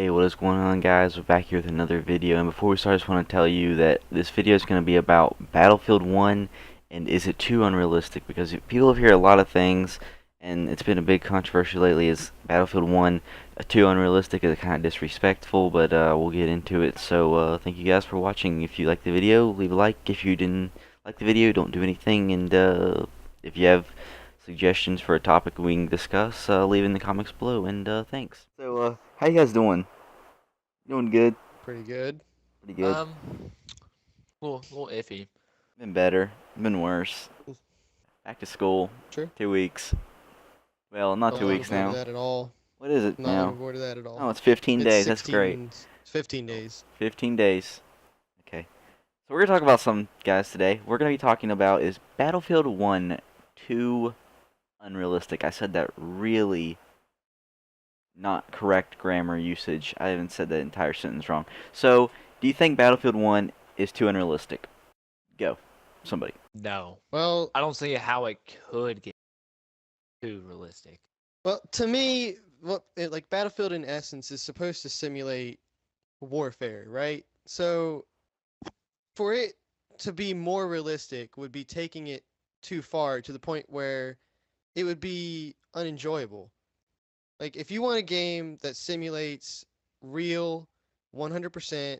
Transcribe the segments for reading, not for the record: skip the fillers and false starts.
Hey, what is going on, guys? We're back here with another video, and before we start, I just want to tell you that this video is going to be about Battlefield 1 and is it too unrealistic? Because people have heard a lot of things, and it's been a big controversy lately. Is Battlefield 1 too unrealistic? Is it kind of disrespectful? But we'll get into it. So thank you guys for watching. If you liked the video, leave a like. If you didn't like the video, don't do anything. And if you have suggestions for a topic we can discuss, leave in the comments below. And thanks. So how you guys doing? Doing good. Pretty good. Pretty good. Um, little iffy. Been better. Been worse. Back to school. Sure. 2 weeks. Well, not I'm two not looking weeks forward to now. that at all. What is it I'm not looking now? forward to that at all. Oh, it's 15 It's days. That's great. 15 days. 15 days. Okay. So we're going to talk about some guys today. We're going to be talking about is Battlefield 1 too unrealistic? I said that really not correct grammar usage. I haven't said that entire sentence wrong. So, do you think Battlefield 1 is too unrealistic? Go. Somebody. No, Well, I don't see how it could get too realistic. to me, like Battlefield in essence is supposed to simulate warfare, right? So for it to be more realistic would be taking it too far to the point where it would be unenjoyable. Like if you want a game that simulates real 100%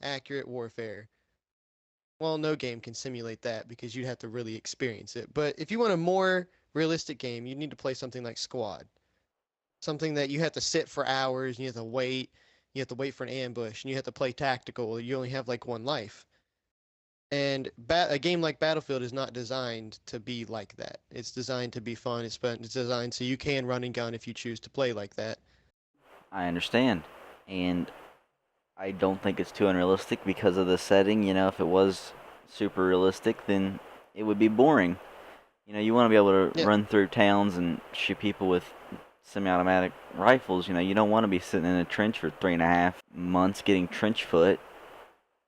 accurate warfare, well, no game can simulate that because you'd have to really experience it. But if you want a more realistic game, you need to play something like Squad. Something that you have to sit for hours, and you have to wait for an ambush, and you have to play tactical. You only have like one life. And a game like Battlefield is not designed to be like that. It's designed to be fun. It's designed so you can run and gun if you choose to play like that. I understand. And I don't think it's too unrealistic because of the setting. You know, if it was super realistic, then it would be boring. You know, you want to be able to Yeah. run through towns and shoot people with semi-automatic rifles. You know, you don't want to be sitting in a trench for 3.5 months getting trench foot.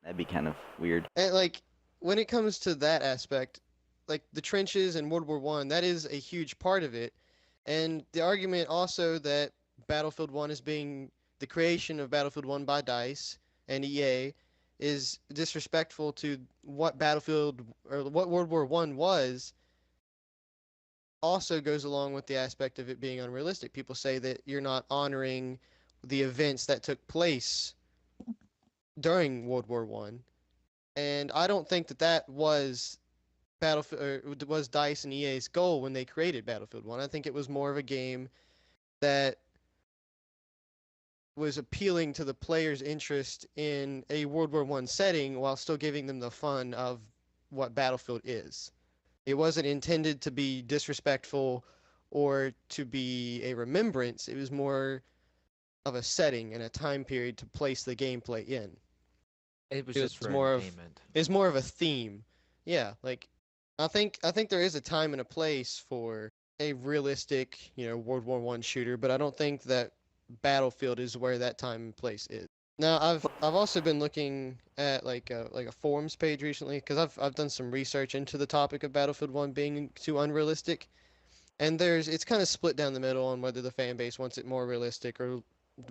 That'd be kind of weird. And like when it comes to that aspect, like the trenches in World War One, that is a huge part of it. And the argument also that Battlefield One is being the creation of Battlefield One by DICE and EA is disrespectful to what Battlefield or what World War One was. Also goes along with the aspect of it being unrealistic. People say that you're not honoring the events that took place during World War One, and I don't think that that was Battlefield was Dice and EA's goal when they created Battlefield One. I think it was more of a game that was appealing to the players' interest in a World War One setting while still giving them the fun of what Battlefield is. It wasn't intended to be disrespectful or to be a remembrance. It was more of a setting and a time period to place the gameplay in. It was It just was for more of entertainment. it's more of a theme. Yeah, like I think there is a time and a place for a realistic, World War One shooter, but I don't think that Battlefield is where that time and place is. Now, I've also been looking at like a forums page recently because I've done some research into the topic of Battlefield 1 being too unrealistic, and it's kind of split down the middle on whether the fan base wants it more realistic or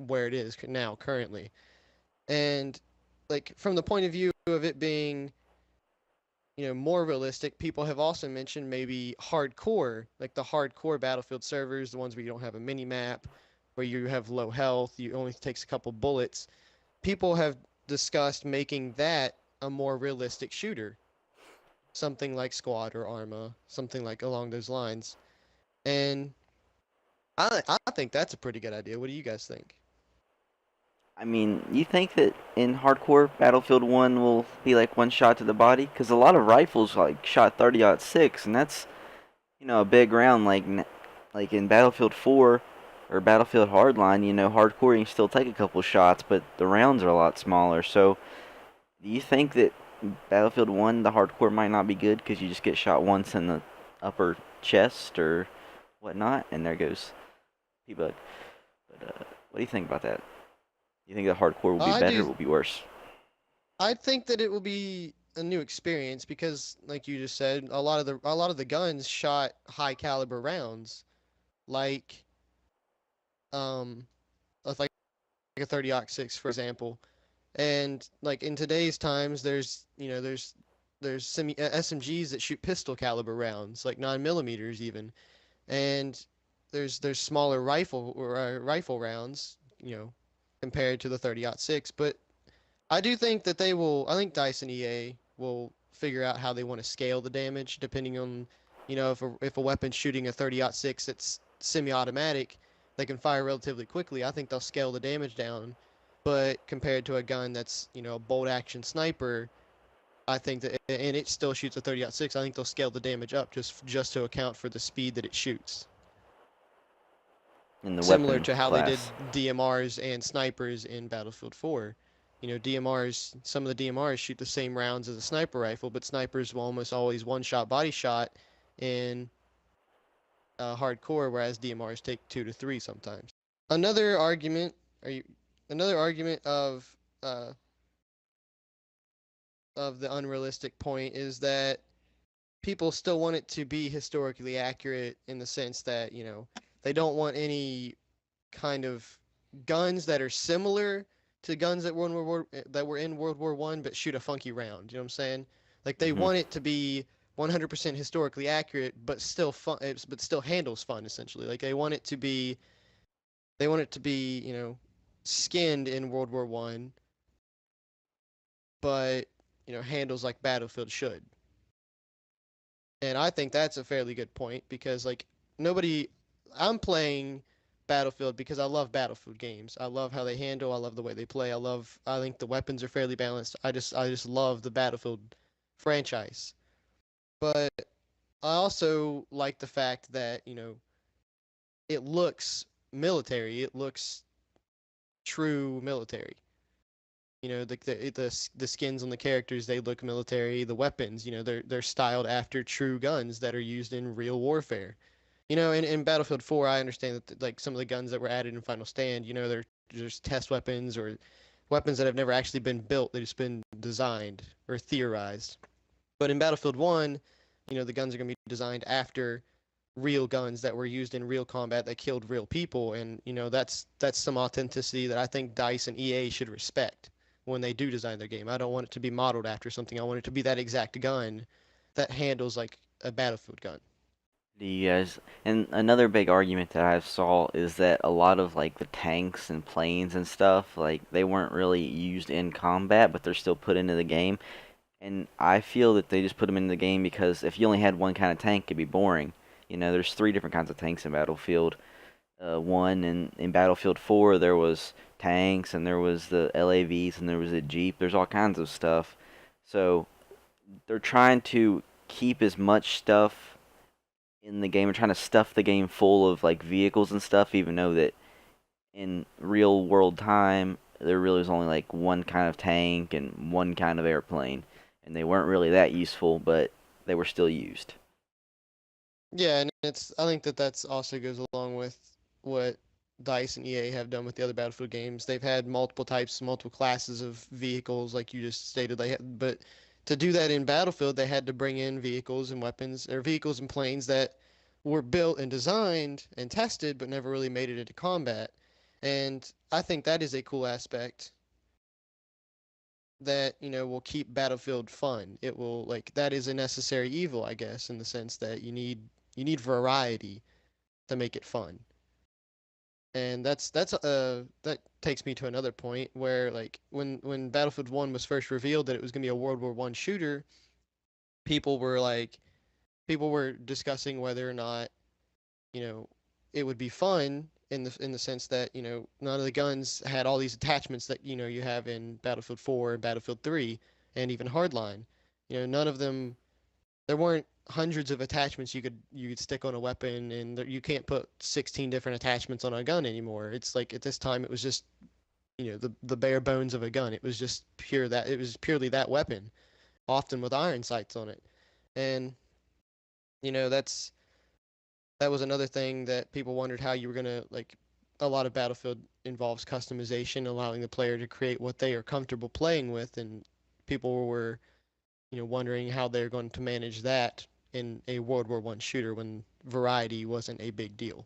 where it is now currently. And like from the point of view of it being more realistic, people have also mentioned maybe hardcore, like the hardcore Battlefield servers, the ones where you don't have a mini map, where you have low health, you only takes a couple bullets. People have discussed making that a more realistic shooter, something like Squad or Arma, something like along those lines. And I think that's a pretty good idea. What do you guys think? I mean, you think that in hardcore Battlefield 1 will be like one shot to the body? Because a lot of rifles like shot 30-06, and that's, you know, a big round like in Battlefield 4 or Battlefield Hardline, you know, hardcore you can still take a couple shots, but the rounds are a lot smaller. So, do you think that Battlefield 1, the hardcore might not be good because you just get shot once in the upper chest or whatnot, and there goes P-Bug. But, what do you think about that? You think the hardcore will be I better or do. will be worse? I think that it will be a new experience because, like you just said, a lot of the guns shot high caliber rounds, like um, like a 30-06, for example. And like in today's times, there's SMGs that shoot pistol caliber rounds, like 9 millimeters even, and there's smaller rifle rounds, compared to the 30-06. But I do think that they will. I think Dice and EA will figure out how they want to scale the damage depending on, if a weapon's shooting a 30-06 that's semi-automatic, they can fire relatively quickly. I think they'll scale the damage down. But compared to a gun that's, a bolt action sniper, I think that, and it still shoots a 30-06, I think they'll scale the damage up just to account for the speed that it shoots. in the Similar weapon to how they class. did DMRs and snipers in Battlefield 4. DMRs, some of the DMRs shoot the same rounds as a sniper rifle, but snipers will almost always one-shot body shot in hardcore, whereas DMRs take 2 to 3 sometimes. Another argument, are you, another argument of the unrealistic point is that people still want it to be historically accurate in the sense that, they don't want any kind of guns that are similar to guns that were in World War One but shoot a funky round. You know what I'm saying? Like they Hmm. want it to be 100% historically accurate, but still fun, but still handles fun essentially. Like they want it to be, skinned in World War One, but handles like Battlefield should. And I think that's a fairly good point because like nobody I'm playing Battlefield because I love Battlefield games. I love how they handle, I love the way they play. I think the weapons are fairly balanced. I just love the Battlefield franchise. But I also like the fact that, it looks military. It looks true military. The skins on the characters, they look military. The weapons, they're styled after true guns that are used in real warfare. In Battlefield 4, I understand that like some of the guns that were added in Final Stand, they're just test weapons or weapons that have never actually been built. They've just been designed or theorized. But in Battlefield 1, the guns are going to be designed after real guns that were used in real combat that killed real people, and that's some authenticity that I think Dice and EA should respect when they do design their game. I don't want it to be modeled after something. I want it to be that exact gun that handles like a Battlefield gun. Do you guys? And another big argument that I saw is that a lot of like the tanks and planes and stuff, like they weren't really used in combat, but they're still put into the game. And I feel that they just put them in the game because if you only had one kind of tank, it'd be boring. There's three different kinds of tanks in Battlefield 1, and in Battlefield 4 there was tanks and there was the LAVs and there was a Jeep. There's all kinds of stuff. So they're trying to keep as much stuff in the game and trying to stuff the game full of like vehicles and stuff, even though that in real world time there really was only like one kind of tank and one kind of airplane, and they weren't really that useful, but they were still used. Yeah, and I think that that's also goes along with what Dice and EA have done with the other Battlefield games. They've had multiple types, multiple classes of vehicles, like you just stated. But to do that in Battlefield, they had to bring in vehicles and weapons, or vehicles and planes that were built and designed and tested, but never really made it into combat. And I think that is a cool aspect that will keep Battlefield fun. It will like that is a necessary evil, I guess, in the sense that you need variety to make it fun. And that takes me to another point where like when Battlefield 1 was first revealed that it was going to be a World War 1 shooter, people were like people were discussing whether or not, you know, it would be fun in the sense that, none of the guns had all these attachments that, you have in Battlefield 4 and Battlefield 3 and even Hardline. None of them there weren't hundreds of attachments you could stick on a weapon, and you can't put 16 different attachments on a gun anymore. It's like at this time it was just the bare bones of a gun. It was purely that weapon, often with iron sights on it, and that was another thing that people wondered how you were gonna like. A lot of Battlefield involves customization, allowing the player to create what they are comfortable playing with, and people were wondering how they're going to manage that in a World War One shooter when variety wasn't a big deal.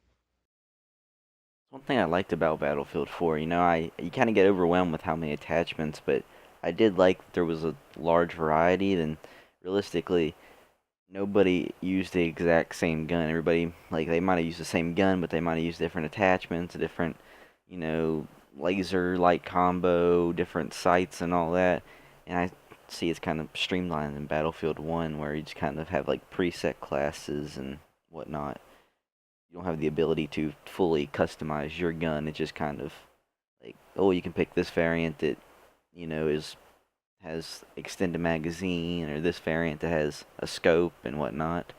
One thing I liked about Battlefield 4, you kind of get overwhelmed with how many attachments, but I did like that there was a large variety. Then, realistically, nobody used the exact same gun. Everybody, like, they might have used the same gun, but they might have used different attachments, a different, you know, laser light combo, different sights, and all that. And I see it's kind of streamlined in Battlefield 1, where you just kind of have like preset classes and whatnot. You don't have the ability to fully customize your gun. It's just kind of like, oh, you can pick this variant that, is has extended magazine, or this variant that has a scope and whatnot.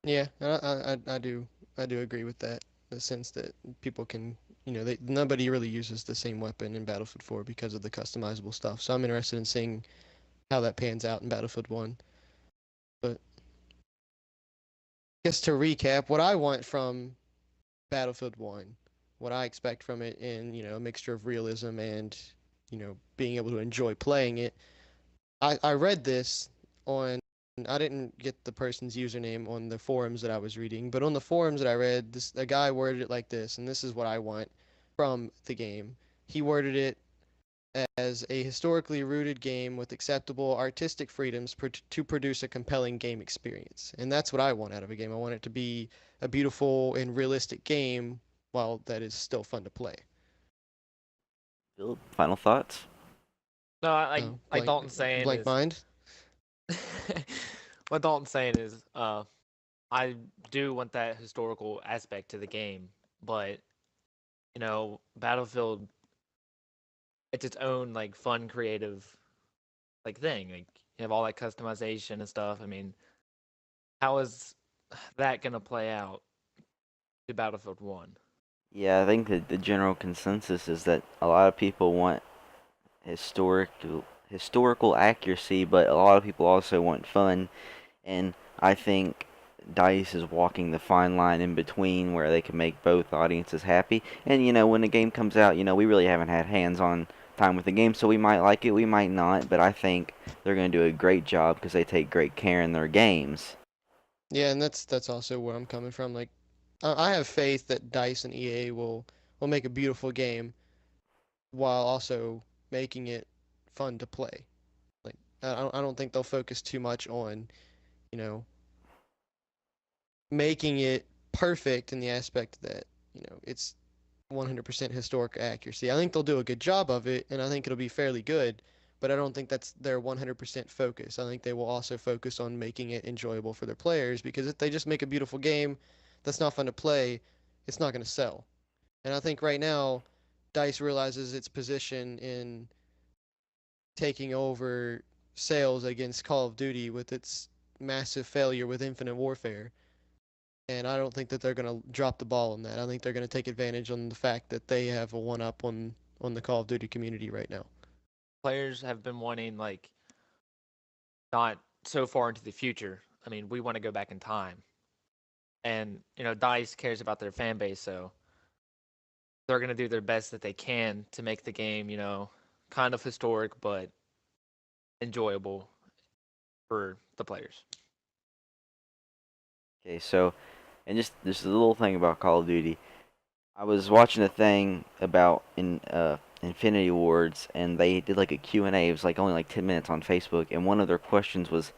Yeah, I do agree with that. The sense that people can, nobody really uses the same weapon in Battlefield 4 because of the customizable stuff. So I'm interested in seeing how that pans out in Battlefield 1. But I guess to recap, what I want from Battlefield 1, what I expect from it in, a mixture of realism and, being able to enjoy playing it. I read this on, I didn't get the person's username on the forums that I was reading, but on the forums that I read, a guy worded it like this, and this is what I want from the game. He worded it as a historically rooted game with acceptable artistic freedoms to produce a compelling game experience. And that's what I want out of a game. I want it to be a beautiful and realistic game while that is still fun to play. Bill, final thoughts? No, like Blank Dalton's saying blank is mind. what Dalton's saying is I do want that historical aspect to the game, but Battlefield, it's its own like fun, creative like thing. Like you have all that customization and stuff. I mean, how is that gonna play out to Battlefield 1? Yeah, I think that the general consensus is that a lot of people want historical accuracy, but a lot of people also want fun. And I think Dice is walking the fine line in between where they can make both audiences happy. And when the game comes out, we really haven't had hands-on time with the game, so we might like it, we might not. But I think they're going to do a great job because they take great care in their games. Yeah, and that's also where I'm coming from. Like, I have faith that Dice and EA will make a beautiful game while also making it fun to play. Like, I don't think they'll focus too much on, you know, making it perfect in the aspect that, it's 100% historic accuracy. I think they'll do a good job of it, and I think it'll be fairly good, but I don't think that's their 100% focus. I think they will also focus on making it enjoyable for their players, because if they just make a beautiful game that's not fun to play, it's not going to sell. And I think right now, DICE realizes its position in taking over sales against Call of Duty with its massive failure with Infinite Warfare. And I don't think that they're going to drop the ball on that. I think they're going to take advantage on the fact that they have a one up on the Call of Duty community right now. Players have been wanting like not so far into the future. I mean, we want to go back in time, and Dice cares about their fan base, so they're gonna do their best that they can to make the game, kind of historic but enjoyable for the players. Okay, so and just a little thing about Call of Duty. I was watching a thing about Infinity Awards, and they did like a Q&A. It was like only like 10 minutes on Facebook, and one of their questions was,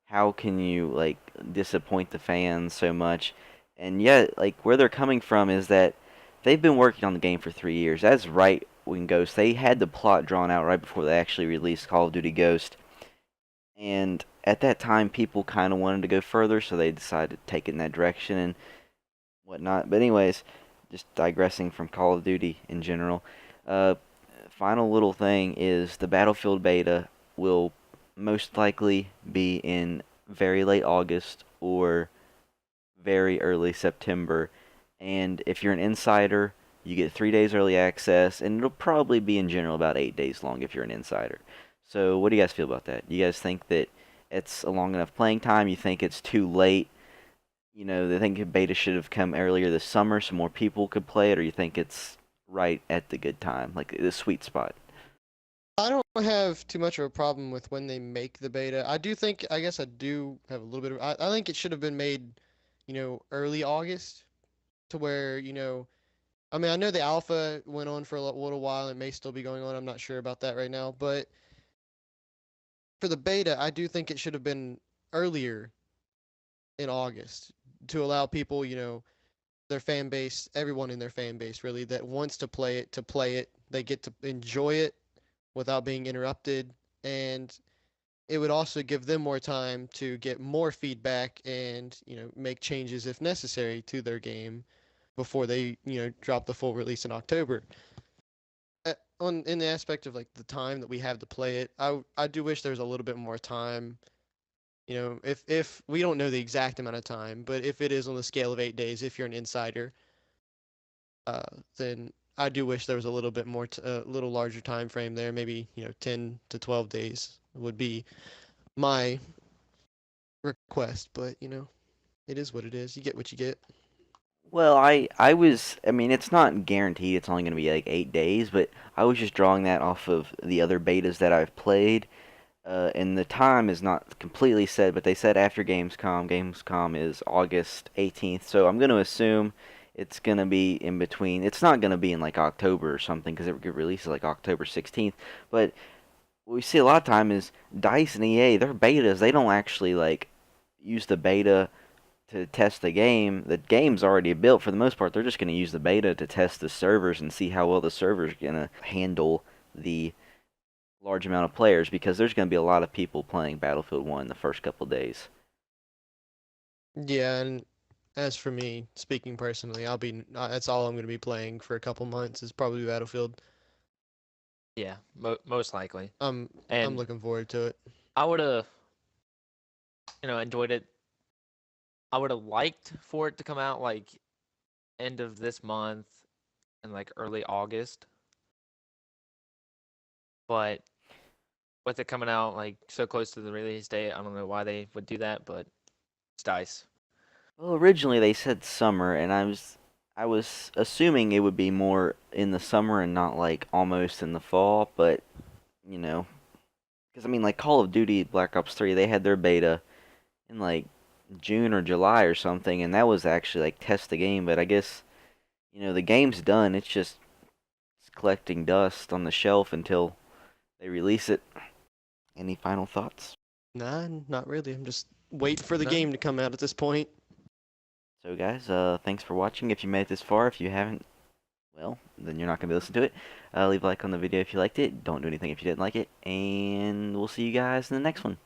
how can you like disappoint the fans so much? And yet, like where they're coming from is that they've been working on the game for 3 years. That's right when Ghost. They had the plot drawn out right before they actually released Call of Duty Ghost, and at that time, people kind of wanted to go further, so they decided to take it in that direction and whatnot. But anyways, just digressing from Call of Duty in general. Uh, Final little thing is the Battlefield beta will most likely be in very late August or very early September. And if you're an insider, you get 3 days early access, and it'll probably be in general about 8 days long if you're an insider. So, what do you guys feel about that? You guys think that it's a long enough playing time? You think it's too late? They think beta should have come earlier this summer so more people could play it, or you think it's right at the good time, like the sweet spot? I don't have too much of a problem with when they make the beta. I do think, I guess I do have a little bit of, I think it should have been made, early August to where, I mean, I know the alpha went on for a little while. It may still be going on. I'm not sure about that right now. But for the beta, I do think it should have been earlier in August to allow people, their fan base, everyone in their fan base really that wants to play it. They get to enjoy it without being interrupted, and it would also give them more time to get more feedback and make changes if necessary to their game before they drop the full release in October. On in the aspect of like the time that we have to play it, I do wish there was a little bit more time. If we don't know the exact amount of time, but if it is on the scale of 8 days, if you're an insider, uh, then I do wish there was a little bit more, a little larger time frame there. Maybe 10 to 12 days would be my request. But it is what it is. You get what you get. Well, I mean, it's not guaranteed it's only going to be like 8 days, but I was just drawing that off of the other betas that I've played. And the time is not completely set, but they said after Gamescom. Gamescom is August 18th, so I'm going to assume it's going to be in between. It's not going to be in like October or something because it releases like October 16th. But what we see a lot of time is DICE and EA, their betas, they don't actually like use the beta to test the game. The game's already built for the most part. They're just going to use the beta to test the servers and see how well the server's going to handle the large amount of players because there's going to be a lot of people playing Battlefield 1 the first couple days. Yeah, and as for me, speaking personally, that's all I'm going to be playing for a couple months is probably Battlefield. Yeah, most likely. I'm And looking forward to it. I would have, enjoyed it. I would have liked for it to come out like end of this month and like early August, but with it coming out like so close to the release date, I don't know why they would do that, but it's DICE. Well, originally they said summer, and I was assuming it would be more in the summer and not like almost in the fall, but you know, because I mean, like Call of Duty Black Ops 3, they had their beta in like June or July or something, and that was actually like test the game. But I guess the game's done. It's collecting dust on the shelf until they release it. Any final thoughts? Nah, not really. I'm just waiting for the No? game to come out at this point. So guys, thanks for watching. If you made it this far, if you haven't, well, then you're not gonna be listening to it. Leave a like on the video if you liked it. Don't do anything if you didn't like it, and we'll see you guys in the next one.